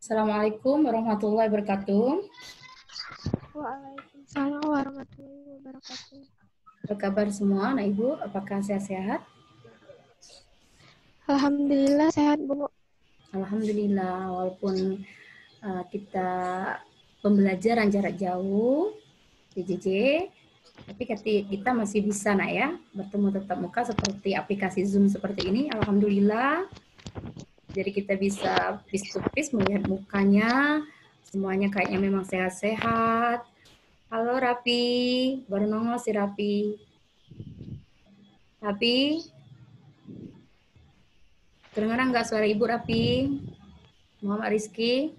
Assalamualaikum warahmatullahi wabarakatuh. Waalaikumsalam warahmatullahi wabarakatuh. Apa kabar semua, anak ibu? Apakah sehat-sehat? Alhamdulillah sehat, Bu. Alhamdulillah, walaupun kita pembelajaran jarak jauh, PJJ, tapi kita masih bisa nak ya bertemu tatap muka seperti aplikasi Zoom seperti ini. Alhamdulillah. Jadi kita bisa face to face melihat mukanya, semuanya kayaknya memang sehat-sehat. Halo Rapi, baru nongol si Rapi. Rapi, kedengaran nggak suara Ibu Rapi? Muhammad Rizky?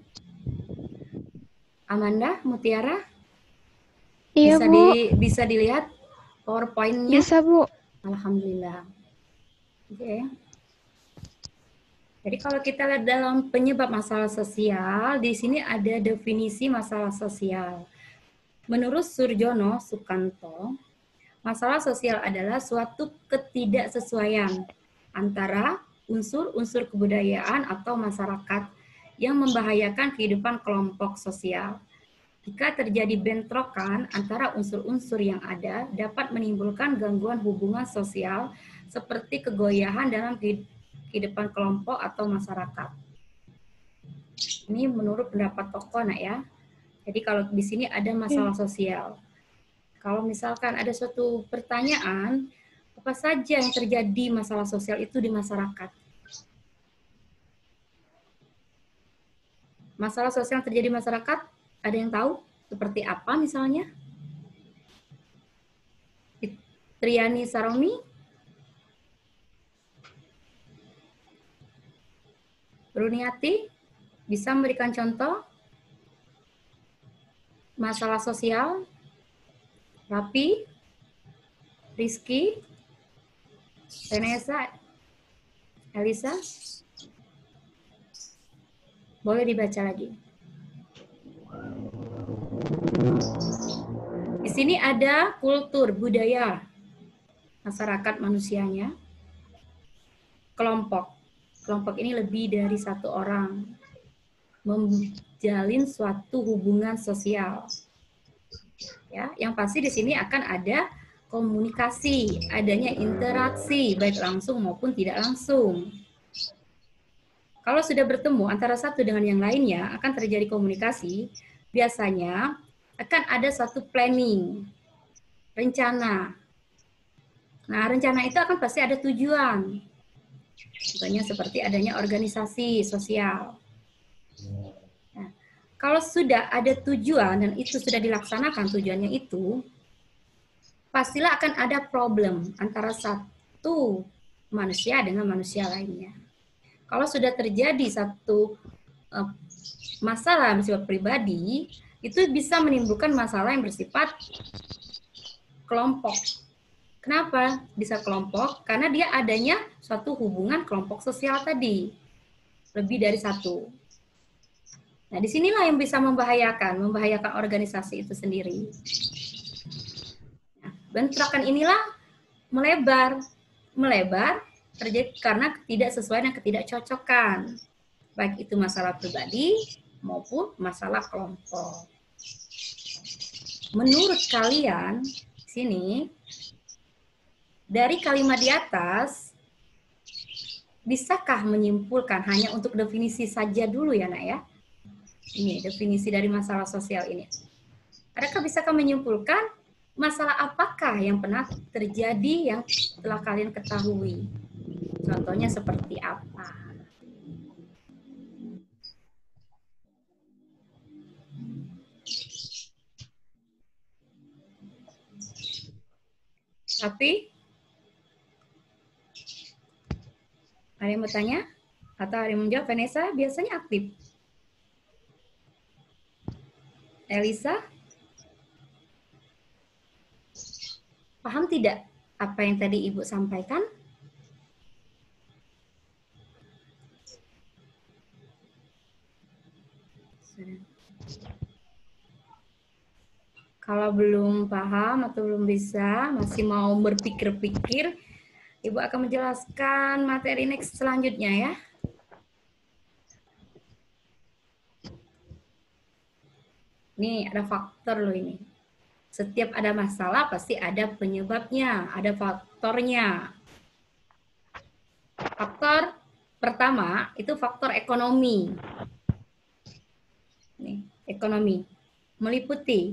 Amanda, Mutiara? Iya, Bu. Bisa dilihat PowerPoint-nya? Bisa, Bu. Alhamdulillah. Oke. Jadi kalau kita lihat dalam penyebab masalah sosial, di sini ada definisi masalah sosial. Menurut Surjono Sukanto, masalah sosial adalah suatu ketidaksesuaian antara unsur-unsur kebudayaan atau masyarakat yang membahayakan kehidupan kelompok sosial. Jika terjadi bentrokan antara unsur-unsur yang ada, dapat menimbulkan gangguan hubungan sosial seperti kegoyahan dalam kehidupan kelompok atau masyarakat. Ini menurut pendapat tokoh, nak ya. Jadi kalau di sini ada masalah sosial. Kalau misalkan ada suatu pertanyaan, apa saja yang terjadi masalah sosial itu di masyarakat? Masalah sosial yang terjadi di masyarakat, ada yang tahu? Seperti apa misalnya? Triani Saromi? Runiati? Bisa memberikan contoh? Masalah sosial? Rapi? Rizky? Renesa? Elisa? Boleh dibaca lagi. Di sini ada kultur, budaya, masyarakat manusianya, kelompok. Kelompok ini lebih dari satu orang, menjalin suatu hubungan sosial. Ya, yang pasti di sini akan ada komunikasi, adanya interaksi baik langsung maupun tidak langsung. Kalau sudah bertemu antara satu dengan yang lainnya akan terjadi komunikasi, biasanya akan ada suatu planning, rencana. Nah, rencana itu akan pasti ada tujuan. Contohnya seperti adanya organisasi sosial. Nah, kalau sudah ada tujuan dan itu sudah dilaksanakan tujuannya itu, pastilah akan ada problem antara satu manusia dengan manusia lainnya. Kalau sudah terjadi satu masalah bersifat pribadi, itu bisa menimbulkan masalah yang bersifat kelompok. Kenapa bisa kelompok? Karena dia adanya suatu hubungan kelompok sosial tadi. Lebih dari satu. Nah, disinilah yang bisa membahayakan organisasi itu sendiri. Nah, bentrokan inilah melebar terjadi karena ketidaksesuaian dan ketidakcocokan. Baik itu masalah pribadi maupun masalah kelompok. Menurut kalian, sini, dari kalimat di atas, bisakah menyimpulkan hanya untuk definisi saja dulu ya, nak ya? Ini definisi dari masalah sosial ini. Adakah bisakah menyimpulkan masalah apakah yang pernah terjadi yang telah kalian ketahui? Contohnya seperti apa? Tapi ada yang bertanya? Atau ada yang menjawab? Vanessa biasanya aktif. Elisa? Paham tidak apa yang tadi Ibu sampaikan? Kalau belum paham atau belum bisa, masih mau berpikir-pikir, Ibu akan menjelaskan materi next selanjutnya ya. Ini ada faktor loh ini. Setiap ada masalah pasti ada penyebabnya, ada faktornya. Faktor pertama itu faktor ekonomi. Nih, ekonomi meliputi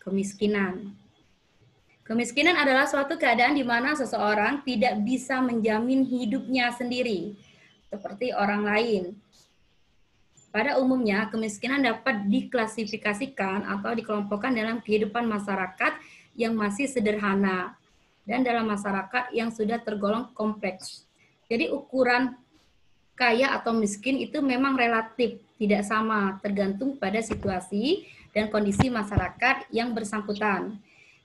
kemiskinan. Kemiskinan adalah suatu keadaan di mana seseorang tidak bisa menjamin hidupnya sendiri, seperti orang lain. Pada umumnya, kemiskinan dapat diklasifikasikan atau dikelompokkan dalam kehidupan masyarakat yang masih sederhana dan dalam masyarakat yang sudah tergolong kompleks. Jadi ukuran kaya atau miskin itu memang relatif, tidak sama, tergantung pada situasi dan kondisi masyarakat yang bersangkutan.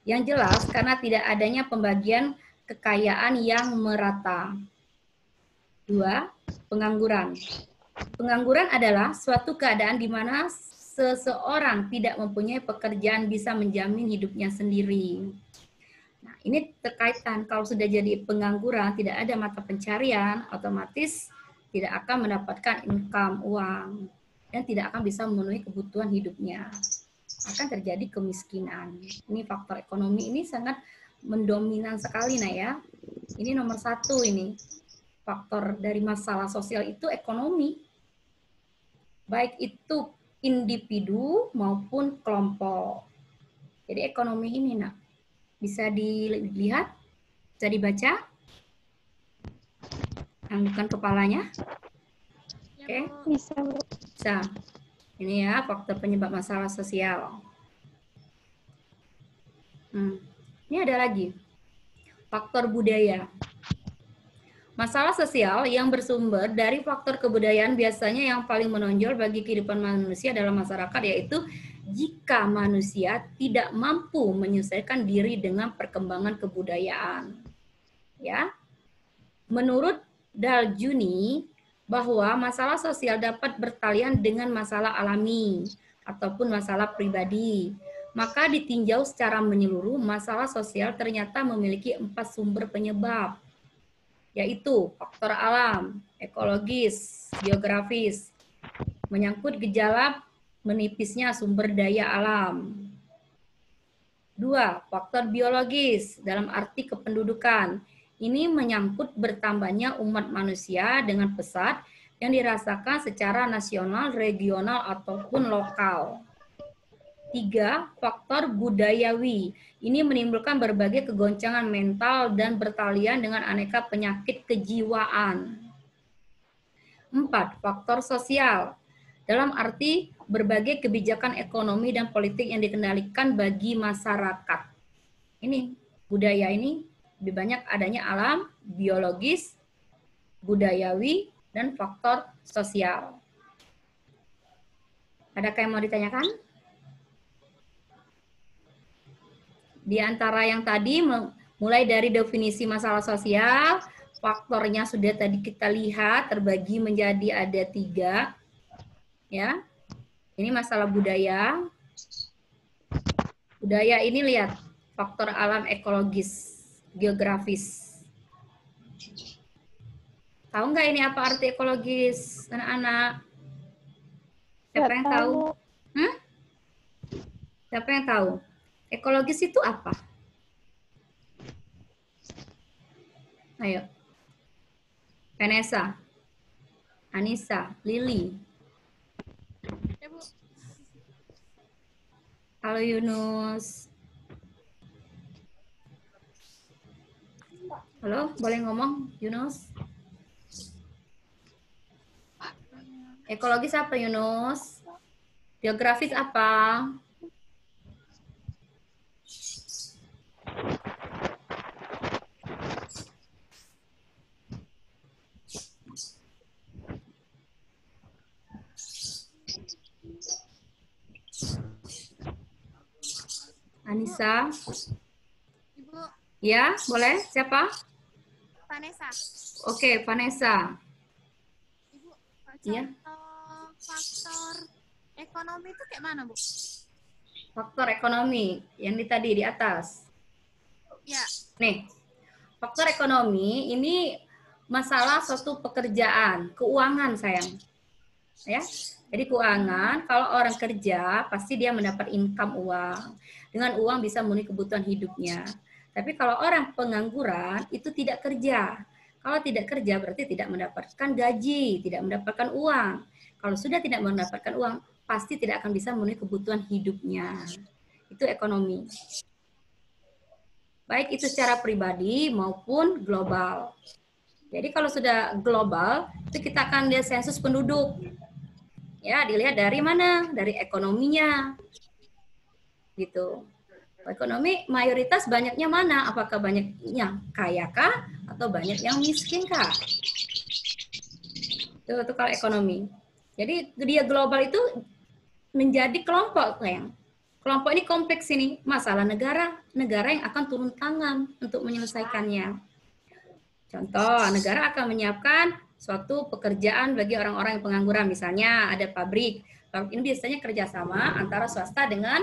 Yang jelas karena tidak adanya pembagian kekayaan yang merata. 2. Pengangguran. Pengangguran adalah suatu keadaan di mana seseorang tidak mempunyai pekerjaan bisa menjamin hidupnya sendiri. Nah, ini terkaitan kalau sudah jadi pengangguran, tidak ada mata pencarian, otomatis tidak akan mendapatkan income, uang, dan tidak akan bisa memenuhi kebutuhan hidupnya. Akan terjadi kemiskinan. Ini faktor ekonomi ini sangat mendominan sekali, nah ya. Ini nomor 1 ini. Faktor dari masalah sosial itu ekonomi. Baik itu individu maupun kelompok. Jadi ekonomi ini, nak, bisa dilihat, bisa dibaca, anggukan kepalanya. Oke, Bisa, Bu. bisa. Ini ya faktor penyebab masalah sosial. Ini ada lagi, faktor budaya. Masalah sosial yang bersumber dari faktor kebudayaan biasanya yang paling menonjol bagi kehidupan manusia dalam masyarakat, yaitu jika manusia tidak mampu menyesuaikan diri dengan perkembangan kebudayaan. Ya. Menurut Daljuni, bahwa masalah sosial dapat bertalian dengan masalah alami ataupun masalah pribadi. Maka ditinjau secara menyeluruh, masalah sosial ternyata memiliki 4 sumber penyebab, yaitu faktor alam, ekologis, geografis, menyangkut gejala menipisnya sumber daya alam. 2. Faktor biologis dalam arti kependudukan. Ini menyangkut bertambahnya umat manusia dengan pesat yang dirasakan secara nasional, regional, ataupun lokal. 3. Faktor budayawi. Ini menimbulkan berbagai kegoncangan mental dan bertalian dengan aneka penyakit kejiwaan. 4. Faktor sosial. Dalam arti berbagai kebijakan ekonomi dan politik yang dikendalikan bagi masyarakat. Ini budaya ini lebih banyak adanya alam, biologis, budayawi, dan faktor sosial. Adakah yang mau ditanyakan? Di antara yang tadi, mulai dari definisi masalah sosial, faktornya sudah tadi kita lihat terbagi menjadi ada 3. Ya, ini masalah budaya. Budaya ini lihat faktor alam, ekologis, geografis. Tahu nggak ini apa arti ekologis, anak-anak? Siapa yang tahu? Siapa yang tahu? Ekologis itu apa? Ayo. Vanessa, Anissa, Lily. Halo Yunus. Halo, boleh ngomong Yunus? Ekologis apa Yunus? Geografis apa? Anissa? Ibu. Ya, boleh. Siapa? Vanessa. Oke, Vanessa. Ibu, Iya. Faktor ekonomi itu kayak mana, Bu? Faktor ekonomi yang tadi di atas. Ya. Nih, faktor ekonomi ini masalah suatu pekerjaan, keuangan sayang. Ya. Jadi keuangan, kalau orang kerja, pasti dia mendapat income uang. Dengan uang bisa memenuhi kebutuhan hidupnya. Tapi kalau orang pengangguran, itu tidak kerja. Kalau tidak kerja, berarti tidak mendapatkan gaji, tidak mendapatkan uang. Kalau sudah tidak mendapatkan uang, pasti tidak akan bisa memenuhi kebutuhan hidupnya. Itu ekonomi. Baik itu secara pribadi maupun global. Jadi kalau sudah global, itu kita akan lihat sensus penduduk. Ya, dilihat dari mana? Dari ekonominya. Gitu. Ekonomi mayoritas banyaknya mana? Apakah banyaknya kaya kah atau banyak yang miskin kah? Itu kalau ekonomi. Jadi dia global itu menjadi kelompok, sayang. Kelompok ini kompleks ini, masalah negara yang akan turun tangan untuk menyelesaikannya. Contoh, negara akan menyiapkan suatu pekerjaan bagi orang-orang yang pengangguran, misalnya ada pabrik. Pabrik ini biasanya kerjasama antara swasta dengan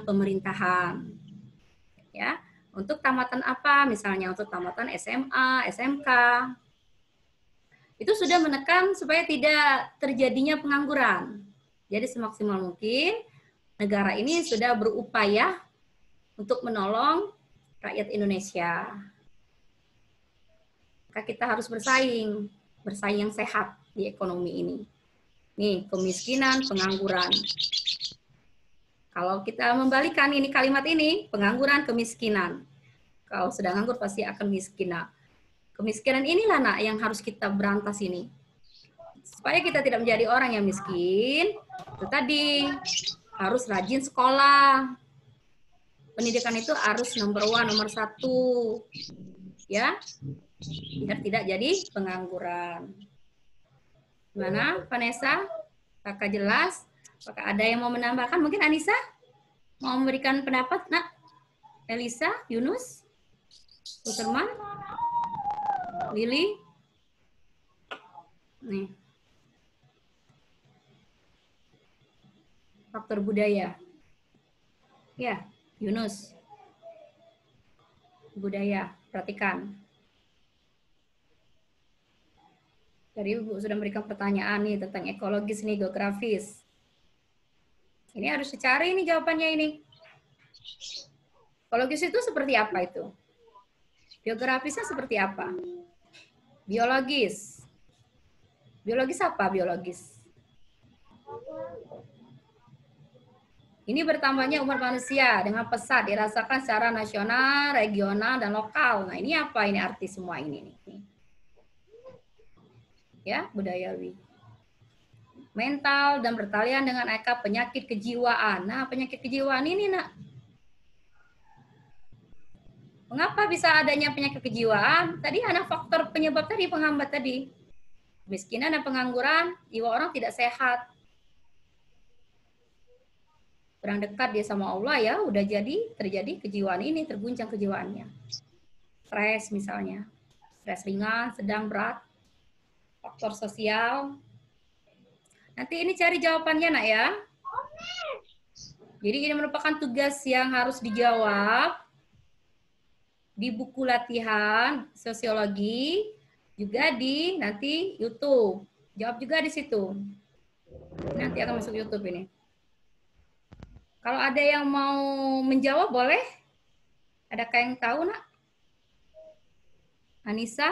pemerintahan. Ya, untuk tamatan apa? Misalnya untuk tamatan SMA, SMK. Itu sudah menekan supaya tidak terjadinya pengangguran. Jadi semaksimal mungkin negara ini sudah berupaya untuk menolong rakyat Indonesia. Maka kita harus bersaing yang sehat di ekonomi ini. Nih, kemiskinan, pengangguran. Kalau kita membalikan ini kalimat ini, pengangguran, kemiskinan. Kalau sedang nganggur pasti akan miskin. Nah, kemiskinan inilah nak yang harus kita berantas ini. Supaya kita tidak menjadi orang yang miskin, itu tadi harus rajin sekolah. Pendidikan itu harus nomor 1. Ya, biar tidak jadi pengangguran. Gimana, Vanessa? Apakah jelas? Apakah ada yang mau menambahkan? Mungkin Anissa mau memberikan pendapat, nak? Elisa, Yunus, Suterman, Lili? Nih. Faktor budaya. Ya, Yunus. Budaya, perhatikan. Tadi Ibu sudah memberikan pertanyaan nih tentang ekologis nih, geografis. Ini harus dicari nih jawabannya ini. Ekologis itu seperti apa itu? Geografisnya seperti apa? Biologis. Biologis apa biologis? Ini bertambahnya umur manusia dengan pesat dirasakan secara nasional, regional, dan lokal. Nah, ini apa ini arti semua ini nih? Ya, budayawi. Mental dan bertalian dengan angka penyakit kejiwaan. Nah, penyakit kejiwaan ini, nak. Mengapa bisa adanya penyakit kejiwaan? Tadi ada faktor penyebab tadi, penghambat tadi. Kemiskinan dan pengangguran, jiwa orang tidak sehat. Kurang dekat dia sama Allah ya, udah terjadi kejiwaan ini, terguncang kejiwaannya. Stres misalnya. Stres ringan, sedang, berat. Faktor sosial. Nanti ini cari jawabannya, nak ya. Jadi ini merupakan tugas yang harus dijawab di buku latihan sosiologi, juga di nanti YouTube. Jawab juga di situ. Nanti akan masuk YouTube ini. Kalau ada yang mau menjawab boleh? Adakah yang tahu, nak? Anissa?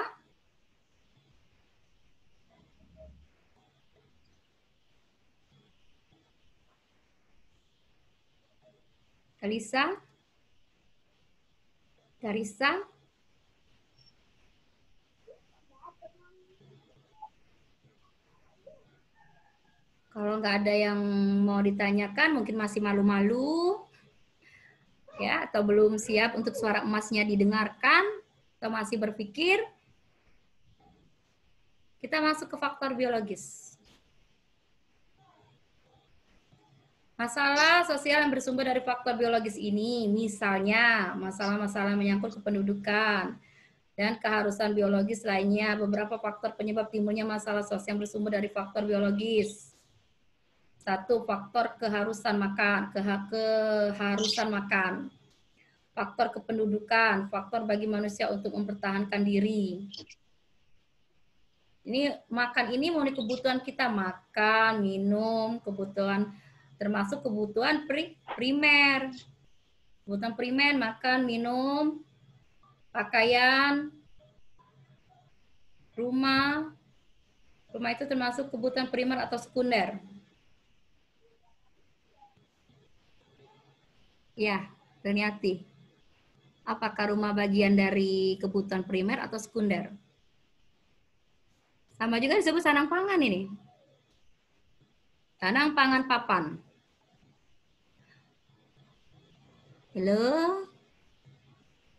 Kalisa? Karisa? Kalau nggak ada yang mau ditanyakan, mungkin masih malu-malu, ya, atau belum siap untuk suara emasnya didengarkan, atau masih berpikir, kita masuk ke faktor biologis. Masalah sosial yang bersumber dari faktor biologis ini, misalnya masalah-masalah menyangkut kependudukan dan keharusan biologis lainnya, beberapa faktor penyebab timbulnya masalah sosial yang bersumber dari faktor biologis. 1. Faktor keharusan makan, keharusan makan. Faktor kependudukan, faktor bagi manusia untuk mempertahankan diri. Ini makan ini memenuhi kebutuhan kita, makan, minum, kebutuhan termasuk kebutuhan primer. Kebutuhan primer, makan, minum, pakaian, rumah. Rumah itu termasuk kebutuhan primer atau sekunder. Ya, Reniati. Apakah rumah bagian dari kebutuhan primer atau sekunder? Sama juga disebut sanang pangan ini. Sanang pangan papan. Halo?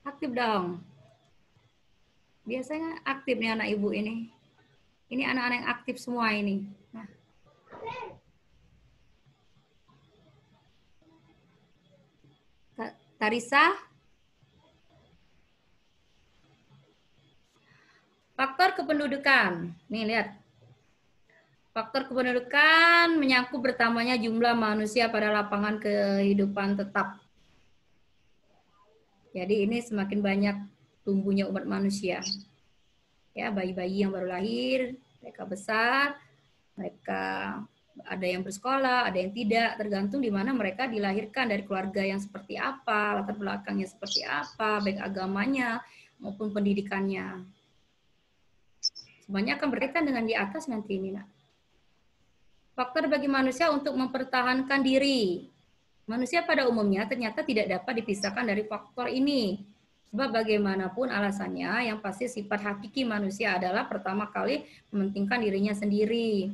Aktif dong. Biasanya aktif nih anak ibu ini. Ini anak-anak yang aktif semua ini. Nah. Tarisa? Faktor kependudukan. Nih lihat. Faktor kependudukan menyangkut bertambahnya jumlah manusia pada lapangan kehidupan tetap. Jadi ini semakin banyak tumbuhnya umat manusia. Ya, bayi-bayi yang baru lahir, mereka besar, mereka ada yang bersekolah, ada yang tidak, tergantung di mana mereka dilahirkan, dari keluarga yang seperti apa, latar belakangnya seperti apa, baik agamanya maupun pendidikannya. Semuanya akan berkaitan dengan di atas nanti ini, nak. Faktor bagi manusia untuk mempertahankan diri. Manusia pada umumnya ternyata tidak dapat dipisahkan dari faktor ini. Sebab bagaimanapun alasannya, yang pasti sifat hakiki manusia adalah pertama kali mementingkan dirinya sendiri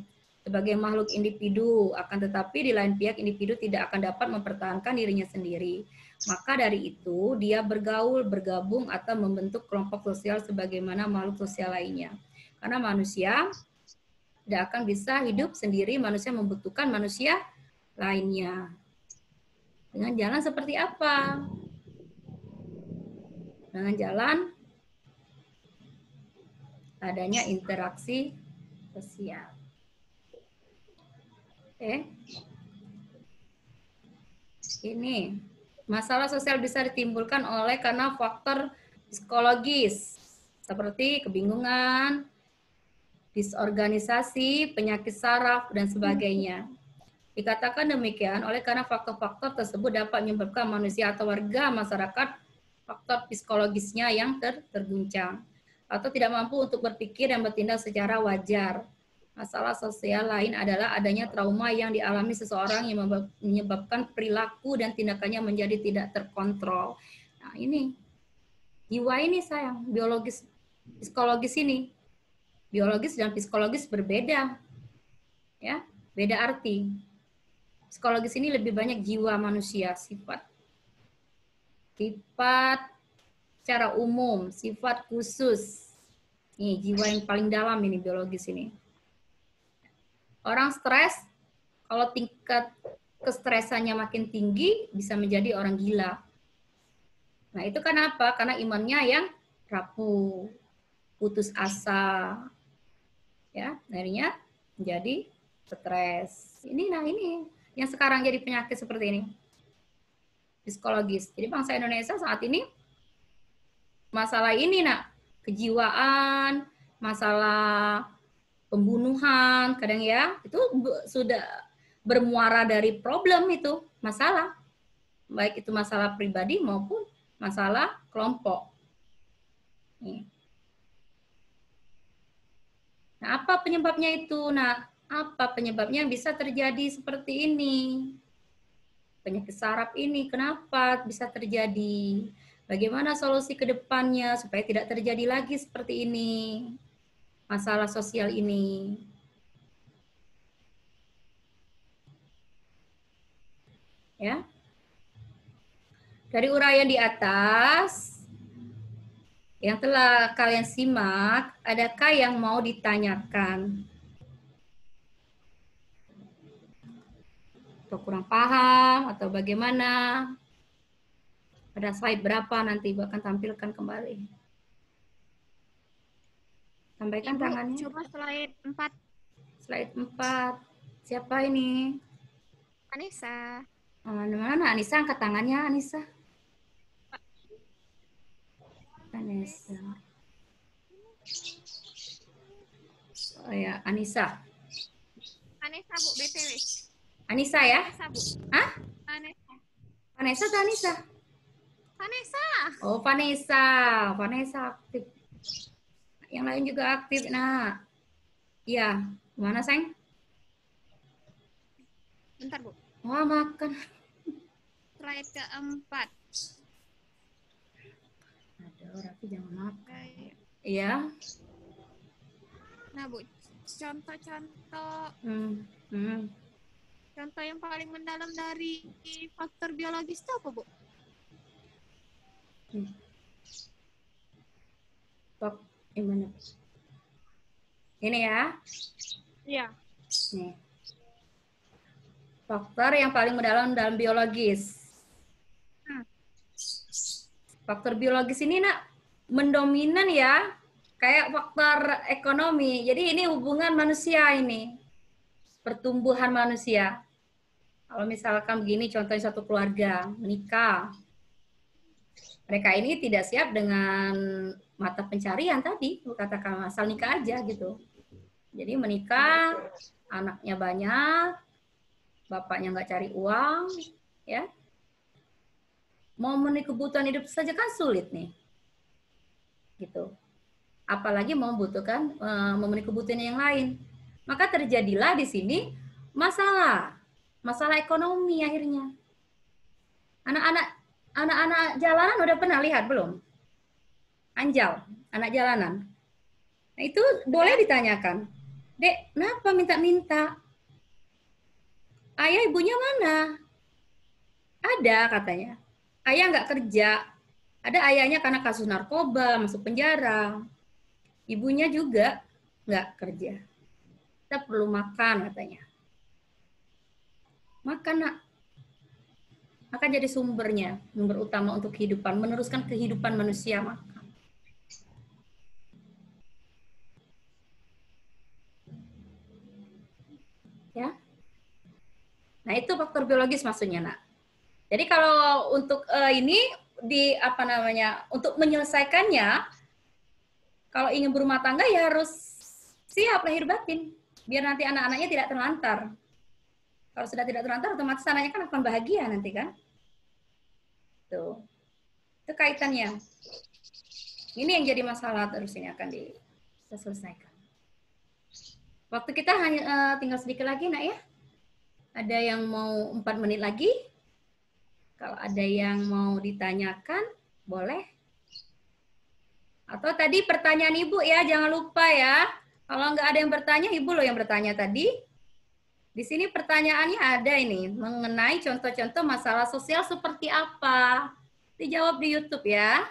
sebagai makhluk individu, akan tetapi di lain pihak individu tidak akan dapat mempertahankan dirinya sendiri. Maka dari itu, dia bergaul, bergabung, atau membentuk kelompok sosial sebagaimana makhluk sosial lainnya. Karena manusia tidak akan bisa hidup sendiri, manusia membutuhkan manusia lainnya. Dengan jalan seperti apa? Dengan jalan adanya interaksi sosial. Oke. Ini masalah sosial bisa ditimbulkan oleh karena faktor psikologis seperti kebingungan, disorganisasi, penyakit saraf, dan sebagainya. Dikatakan demikian oleh karena faktor-faktor tersebut dapat menyebabkan manusia atau warga masyarakat faktor psikologisnya yang terguncang atau tidak mampu untuk berpikir dan bertindak secara wajar. Masalah sosial lain adalah adanya trauma yang dialami seseorang yang menyebabkan perilaku dan tindakannya menjadi tidak terkontrol. Nah, ini jiwa ini sayang, biologis, psikologis ini. Biologis dan psikologis berbeda. Ya, beda arti. Psikologis ini lebih banyak jiwa manusia, sifat secara umum, sifat khusus. Nih, jiwa yang paling dalam ini biologis ini. Orang stres, kalau tingkat kestresannya makin tinggi, bisa menjadi orang gila. Nah, itu kenapa? Karena imannya yang rapuh, putus asa. Ya, akhirnya menjadi stres. Ini yang sekarang jadi penyakit seperti ini. Psikologis. Jadi bangsa Indonesia saat ini masalah ini, nak, kejiwaan, masalah pembunuhan, kadang ya, itu sudah bermuara dari problem itu, masalah. Baik itu masalah pribadi maupun masalah kelompok. Nih. Nah, apa penyebabnya itu? Nah, apa penyebabnya bisa terjadi seperti ini? Penyakit saraf ini kenapa bisa terjadi? Bagaimana solusi ke depannya supaya tidak terjadi lagi seperti ini? Masalah sosial ini. Ya. Dari uraian di atas yang telah kalian simak, adakah yang mau ditanyakan? Atau kurang paham atau bagaimana? Pada slide berapa nanti akan tampilkan kembali. Sampaikan Ibu, tangannya. coba slide 4. Slide 4. Siapa ini? Anissa. Mana Anissa? Angkat tangannya, Anissa. Anissa. Oh ya, Anissa. Vanessa, Bu, BTW. Anissa ya? Vanessa, Bu. Hah? Vanessa. Vanessa atau Anissa? Vanessa. Oh, Vanessa. Vanessa aktif. Yang lain juga aktif. Nah, iya. Mana, sayang? Bentar, Bu. Wah, makan. Slide keempat. Aduh, Raffi jangan makan. Kayak- Iya. Nah, Bu, contoh-contoh contoh yang paling mendalam dari faktor biologis itu apa, Bu? Tok, gimana? Ini ya. Iya. Nih. Faktor yang paling mendalam dalam biologis. Faktor biologis ini nak mendominan ya, kayak faktor ekonomi. Jadi ini hubungan manusia ini, pertumbuhan manusia. Kalau misalkan begini, contohnya satu keluarga menikah, mereka ini tidak siap dengan mata pencarian tadi, katakan asal nikah aja gitu. Jadi menikah, anaknya banyak, bapaknya nggak cari uang, ya. Mau memenuhi kebutuhan hidup saja kan sulit nih, gitu. Apalagi mau membutuhkan memenuhi kebutuhan yang lain. Maka terjadilah di sini masalah ekonomi akhirnya. Anak-anak jalanan udah pernah lihat belum? Anjal, anak jalanan. Nah itu boleh ditanyakan, Dek, kenapa minta-minta? Ayah ibunya mana? Ada katanya. Ayah nggak kerja. Ada ayahnya karena kasus narkoba, masuk penjara. Ibunya juga nggak kerja. Kita perlu makan katanya. Makan nak. Makan jadi sumber utama untuk kehidupan, meneruskan kehidupan manusia makan. Ya. Nah itu faktor biologis maksudnya nak. Jadi kalau untuk ini untuk menyelesaikannya, kalau ingin berumah tangga ya harus siap lahir batin, biar nanti anak-anaknya tidak terlantar. Kalau sudah tidak terlantar, otomatis anaknya kan akan bahagia nanti kan. Tuh. Itu kaitannya. Ini yang jadi masalah terus ini akan diselesaikan. Waktu kita hanya tinggal sedikit lagi nak ya. Ada yang mau 4 menit lagi? Kalau ada yang mau ditanyakan, boleh. Atau tadi pertanyaan Ibu ya, jangan lupa ya. Kalau nggak ada yang bertanya, Ibu loh yang bertanya tadi. Di sini pertanyaannya ada ini, mengenai contoh-contoh masalah sosial seperti apa. Dijawab di YouTube ya.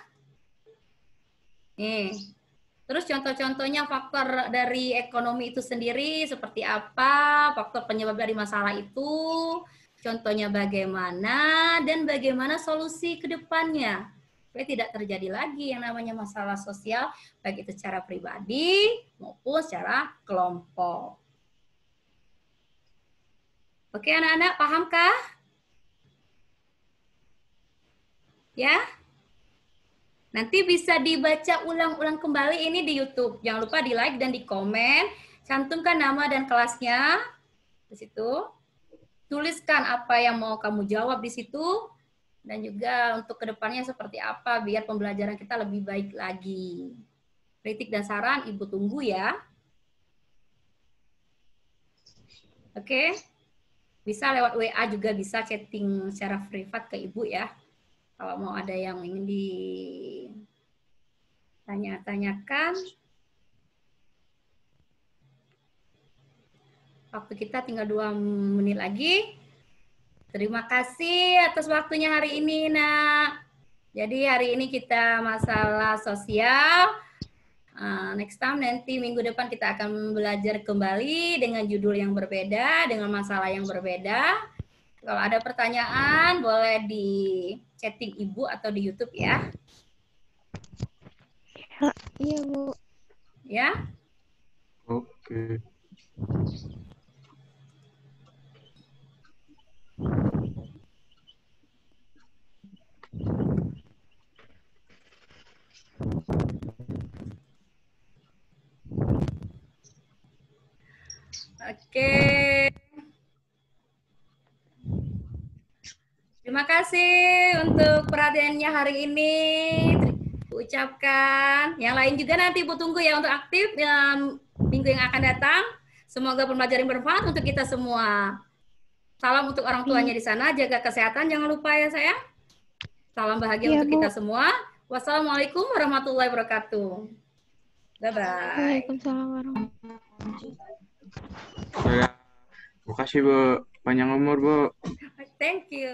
Nih. Terus contoh-contohnya faktor dari ekonomi itu sendiri seperti apa, faktor penyebab dari masalah itu, contohnya bagaimana, dan bagaimana solusi ke depannya. Supaya tidak terjadi lagi yang namanya masalah sosial, baik itu secara pribadi maupun secara kelompok. Oke anak-anak, pahamkah? Ya? Nanti bisa dibaca ulang-ulang kembali ini di YouTube. Jangan lupa di like dan di komen. Cantumkan nama dan kelasnya di situ. Tuliskan apa yang mau kamu jawab di situ. Dan juga untuk kedepannya seperti apa biar pembelajaran kita lebih baik lagi. Kritik dan saran Ibu tunggu ya. Oke. Bisa lewat WA juga bisa chatting secara privat ke Ibu ya. Kalau mau ada yang ingin ditanya-tanyakan. Waktu kita tinggal 2 menit lagi. Terima kasih atas waktunya hari ini, Nak. Jadi hari ini kita masalah sosial. Next time nanti minggu depan kita akan belajar kembali dengan judul yang berbeda, dengan masalah yang berbeda. Kalau ada pertanyaan boleh di chatting Ibu atau di YouTube ya. Iya, Bu. Ya. Oke. Oke. Terima kasih untuk perhatiannya hari ini. Ucapkan. Yang lain juga nanti Bu tunggu ya untuk aktif dalam minggu yang akan datang. Semoga pembelajaran bermanfaat untuk kita semua. Salam untuk orang tuanya di sana. Jaga kesehatan. Jangan lupa ya sayang. Salam bahagia Iya, untuk Bu. kita semua. Wassalamualaikum warahmatullahi wabarakatuh. Bye-bye. Waalaikumsalam warahmatullahi wabarakatuh. Ya, makasih Bu. Panjang umur Bu. Thank you.